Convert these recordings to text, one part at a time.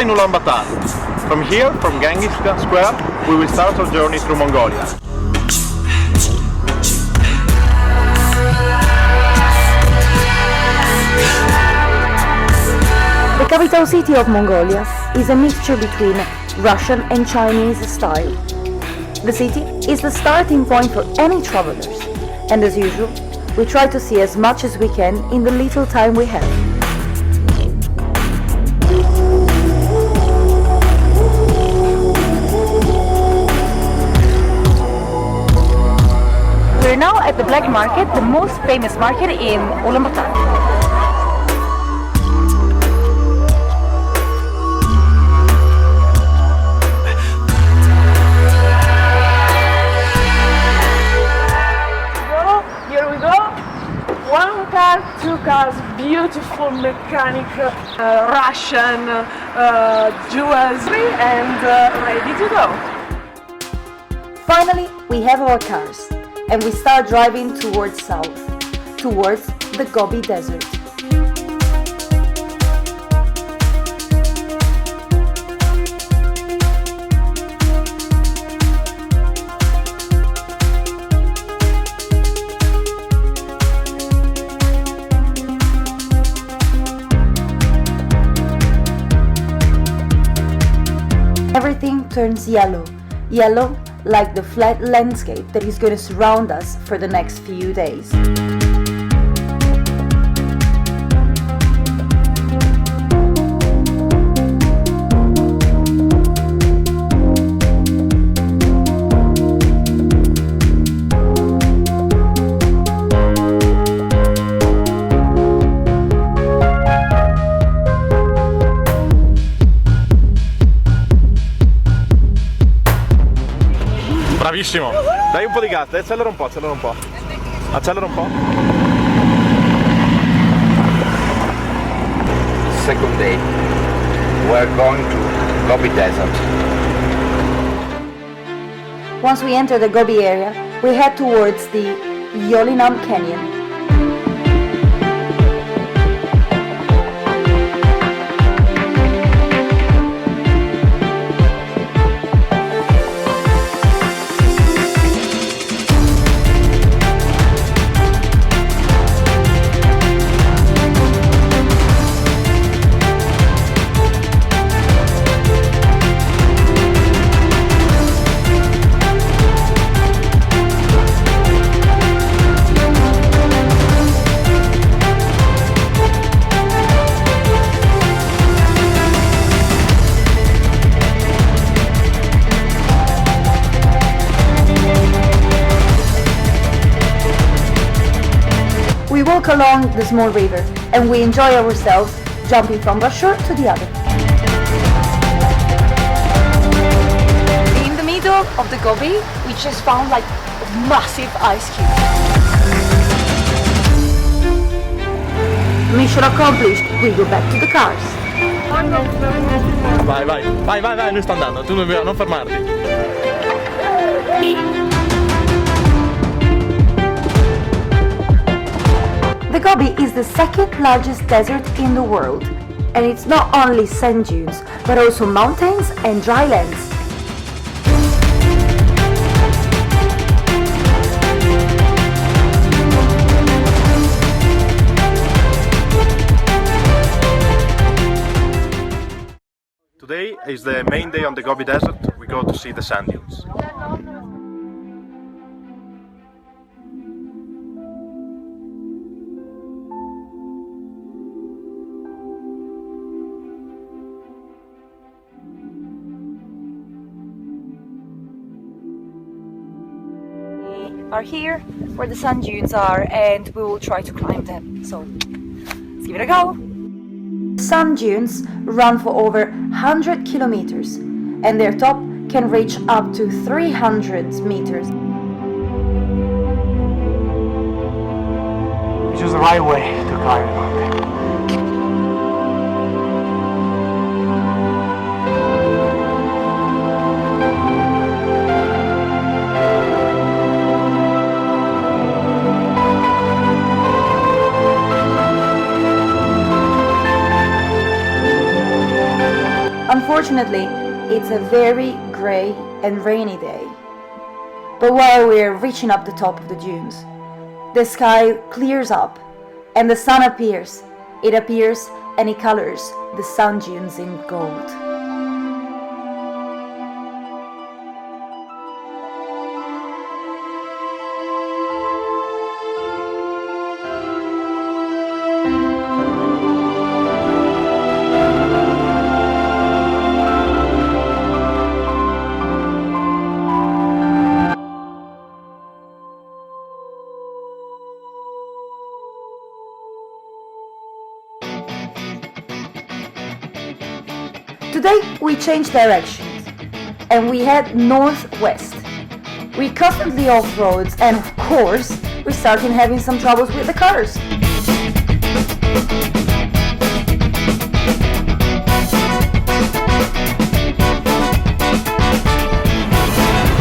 in Ulaanbaatar. From here, from Chinggis Khan Square, we will start our journey through Mongolia. The capital city of Mongolia is a mixture between Russian and Chinese style. The city is the starting point for any travelers, and as usual, we try to see as much as we can in the little time we have. We're now at the Black Market, the most famous market in Ulaanbaatar. One car, two cars, beautiful mechanic, Russian jewelry, and ready to go. Finally, we have our cars, and we start driving towards south, towards the Gobi Desert. Everything turns yellow, yellow like the flat landscape that is going to surround us for the next few days. Bravissimo! Dai un po' di gas, dai, accelera un po', accelera un po'. Accelera un po'. Second day, we're going to Gobi Desert. Once we enter the Gobi area, we head towards the Yolinam Canyon. We walk along the small river and we enjoy ourselves jumping from one shore to the other. In the middle of the Gobi, we just found like a massive ice cube. Mission accomplished, we go back to the cars. Vai, vai, vai, vai, vai, lui sta andando, tu non fermarti. The Gobi is the second largest desert in the world, and it's not only sand dunes, but also mountains and dry lands. Today is the main day on the Gobi Desert. We go to see the sand dunes. Are here where the sand dunes are, and we will try to climb them. So let's give it a go. Sand dunes run for over 100 kilometers, and their top can reach up to 300 meters. We choose the right way to climb the mountain. Unfortunately, it's a very grey and rainy day. But while we're reaching up the top of the dunes, the sky clears up and the sun appears. It appears and it colors the sand dunes in gold. Today we changed directions and we head northwest. We constantly off roads and of course we started having some troubles with the cars.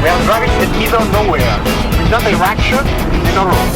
We are driving in the middle of nowhere, with no direction and no road.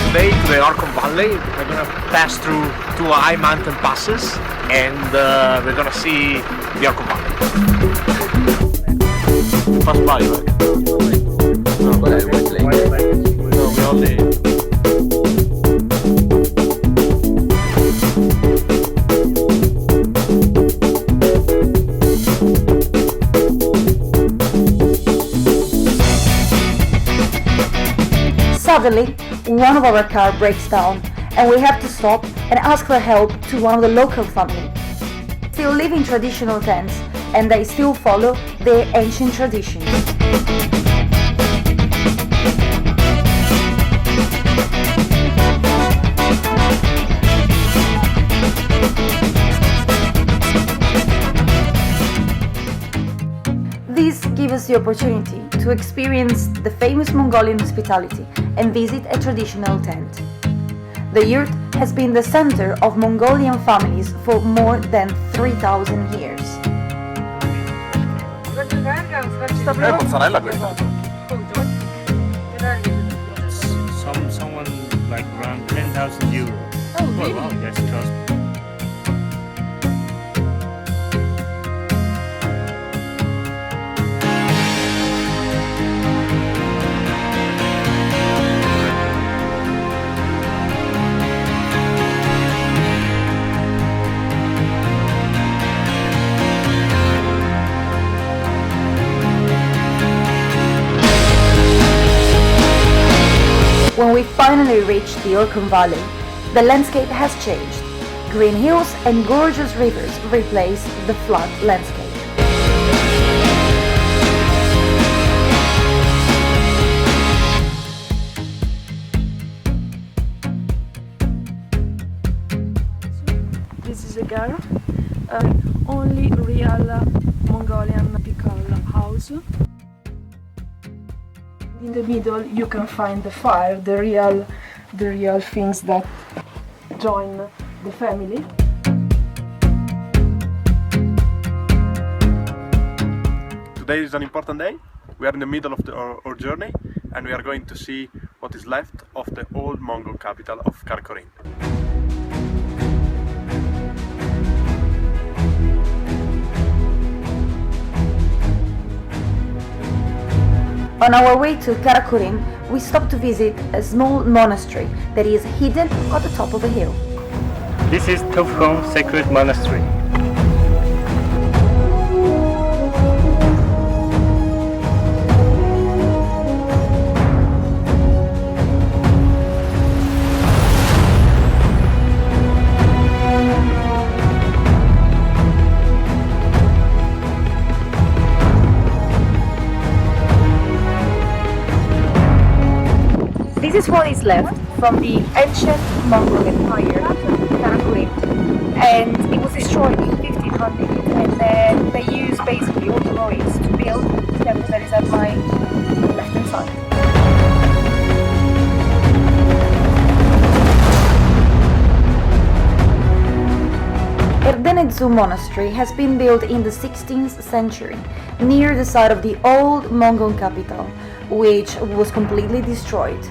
Today to the Orhon Valley, we're gonna pass through two high mountain passes and we're gonna see the Orhon Valley. Pass by, right? No, we only... Suddenly, one of our car breaks down and we have to stop and ask for help to one of the local family. Still live in traditional tents and they still follow their ancient traditions. This gives us the opportunity to experience the famous Mongolian hospitality and visit a traditional tent. The yurt has been the center of Mongolian families for more than 3,000 years. mozzarella questa. Someone like around 10,000 euros. Oh, really? Wow, that's cost. When we finally reached the Orhon Valley, the landscape has changed. Green hills and gorgeous rivers replace the flat landscape. This is a ghers, only real Mongolian typical house. In the middle you can find the fire, the real things that join the family. Today is an important day. We are in the middle of our journey and we are going to see what is left of the old Mongol capital of Karkhorin. On our way to Karkhorin, we stopped to visit a small monastery that is hidden at the top of a hill. This is Orhon Sacred Monastery. This one is left from the ancient Mongol Empire, Karkhorin, and it was destroyed in 1500, and then they used basically all the ruins to build the temple that is at my left hand side. Erdenetzu Monastery has been built in the 16th century near the site of the old Mongol capital, which was completely destroyed.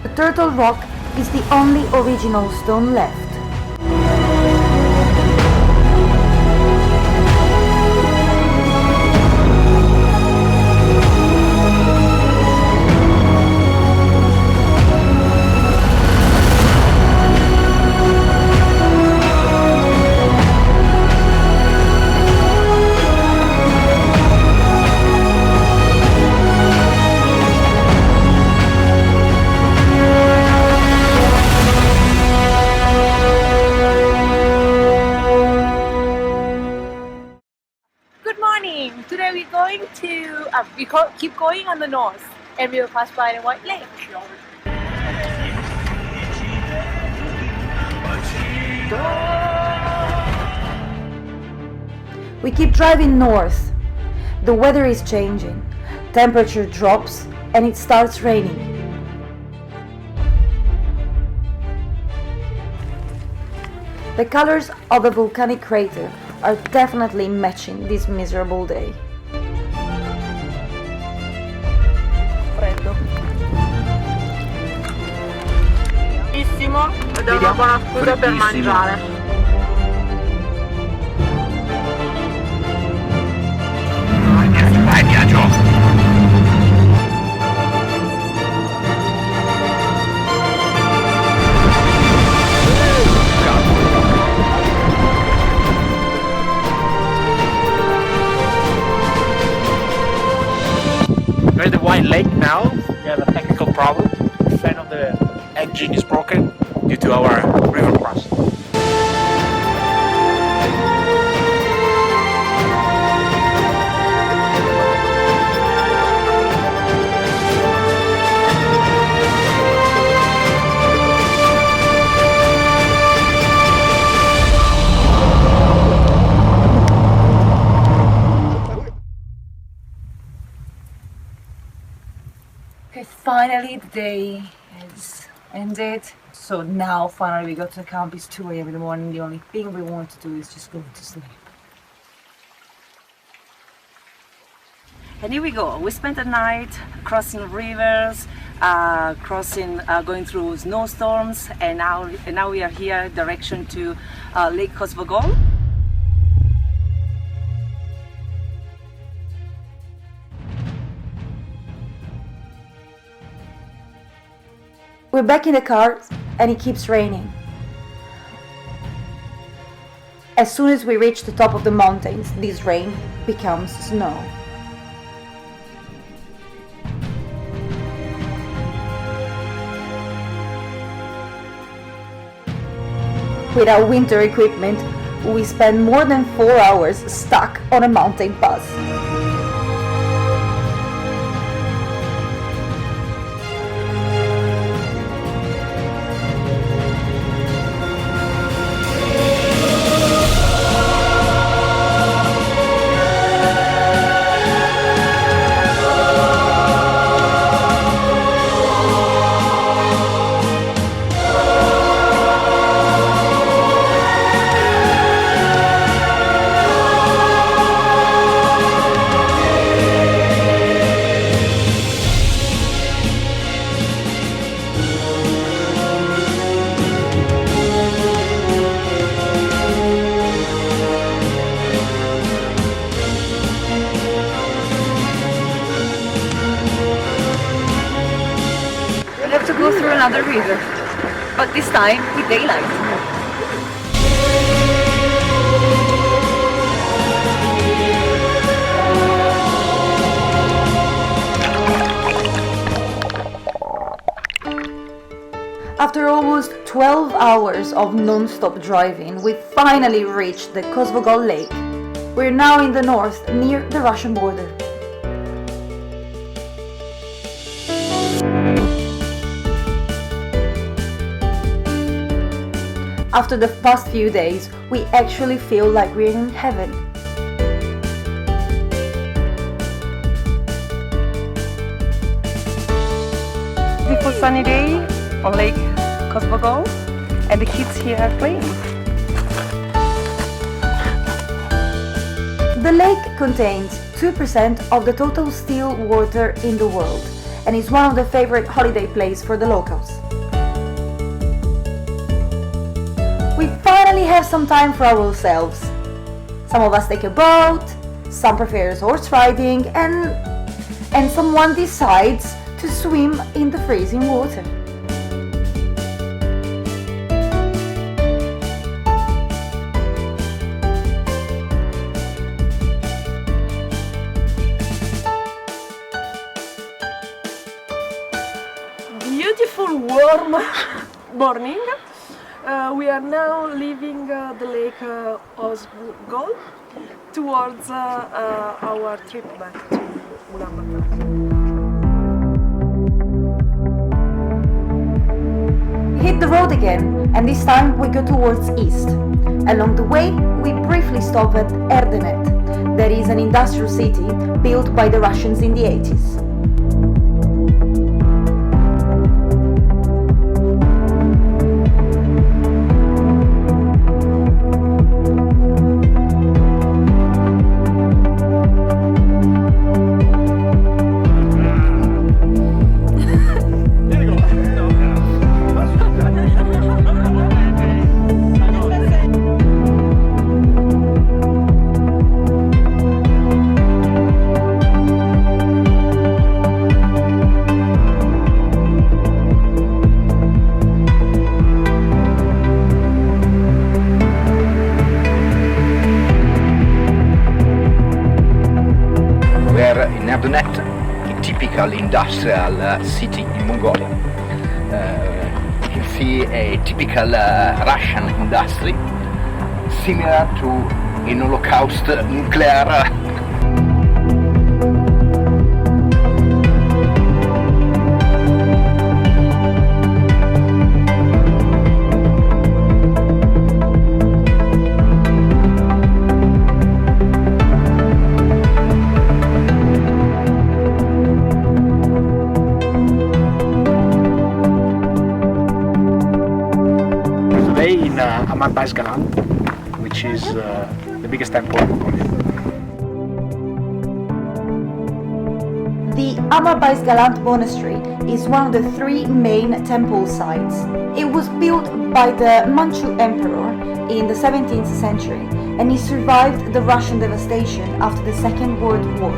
The Turtle Rock is the only original stone left. Today we're going to, keep going on the north and we will pass by the White Lake. We keep driving north. The weather is changing. Temperature drops and it starts raining. The colors of the volcanic crater are definitely matching this miserable day. Freddo. Bellissimo ed è una buona scusa per mangiare. Vai, viaggio! We're at the White Lake now. We have a technical problem. The fan of the engine is broken due to our river crossing. Okay, finally the day is ended. So now finally we got to the camp. It's 2 a.m. in the morning. The only thing we want to do is just go to sleep. And here we go. We spent the night crossing rivers, going through snowstorms, and now we are here direction to Lake Kosvogol. We're back in the car and it keeps raining. As soon as we reach the top of the mountains, this rain becomes snow. With our winter equipment, we spend more than 4 hours stuck on a mountain pass. To go through another river, but this time with daylight. After almost 12 hours of non-stop driving, we finally reached the Kosvogol Lake. We're now in the north, near the Russian border. After the past few days, we actually feel like we're in heaven. Beautiful sunny day on Lake Kosbogol, and the kids here are playing. The lake contains 2% of the total still water in the world and is one of the favorite holiday places for the locals. We finally have some time for ourselves. Some of us take a boat, some prefer horse riding, and someone decides to swim in the freezing water. Beautiful warm morning. We are now leaving the lake Kosbogol towards our trip back to Ulaanbaatar. Hit the road again, and this time we go towards east. Along the way, we briefly stop at Erdenet, that is an industrial city built by the Russians in the 80s. In Erdenet, a typical industrial city in Mongolia. You can see a typical Russian industry, similar to an Holocaust nuclear. In Galan, which is the biggest temple in Mongolia. The Galant Monastery is one of the 3 main temple sites. It was built by the Manchu Emperor in the 17th century, and it survived the Russian devastation after the Second World War.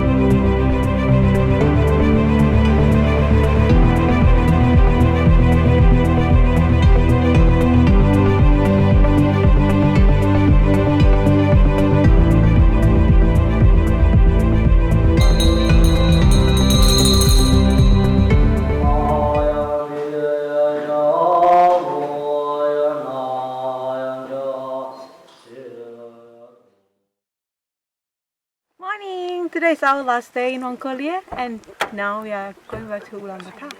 Morning! Today is our last day in Mongolia, and now we are going back to Ulaanbaatar.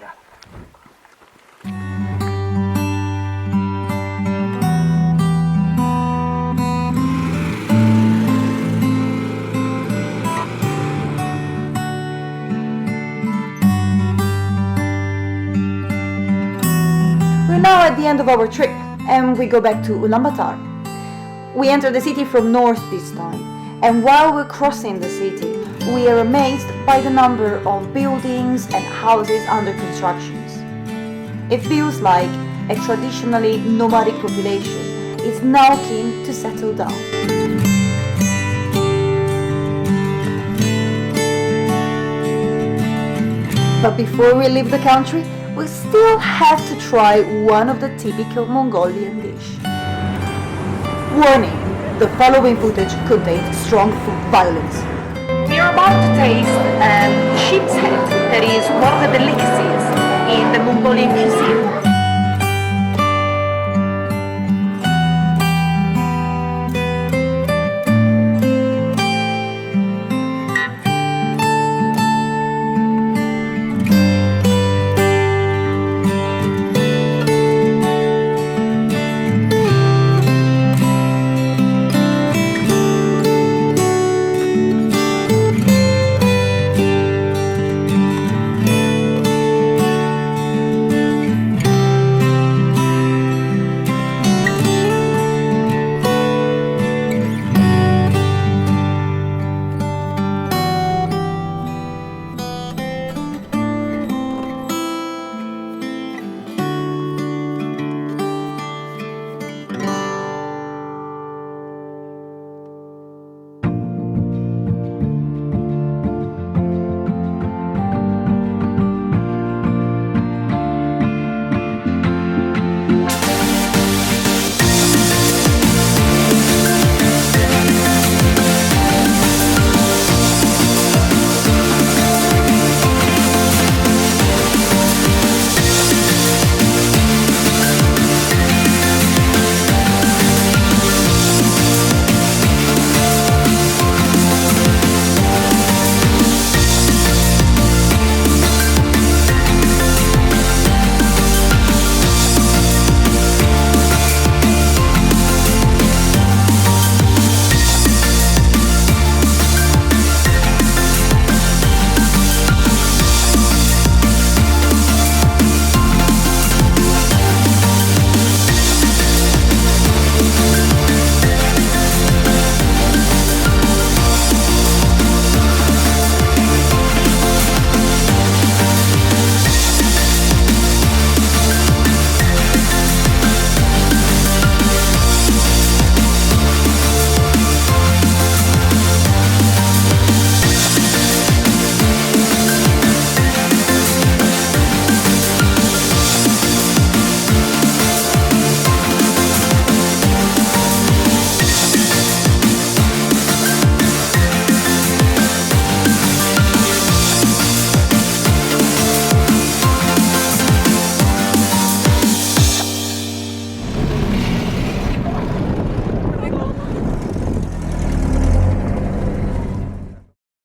We're now at the end of our trip, and we go back to Ulaanbaatar. We enter the city from north this time, and while we're crossing the city, we are amazed by the number of buildings and houses under construction. It feels like a traditionally nomadic population is now keen to settle down. But before we leave the country, we still have to try one of the typical Mongolian dishes. Warning! The following footage contains strong food violence. We are about to taste sheep's head, that is one of the delicacies in the Mongolian cuisine.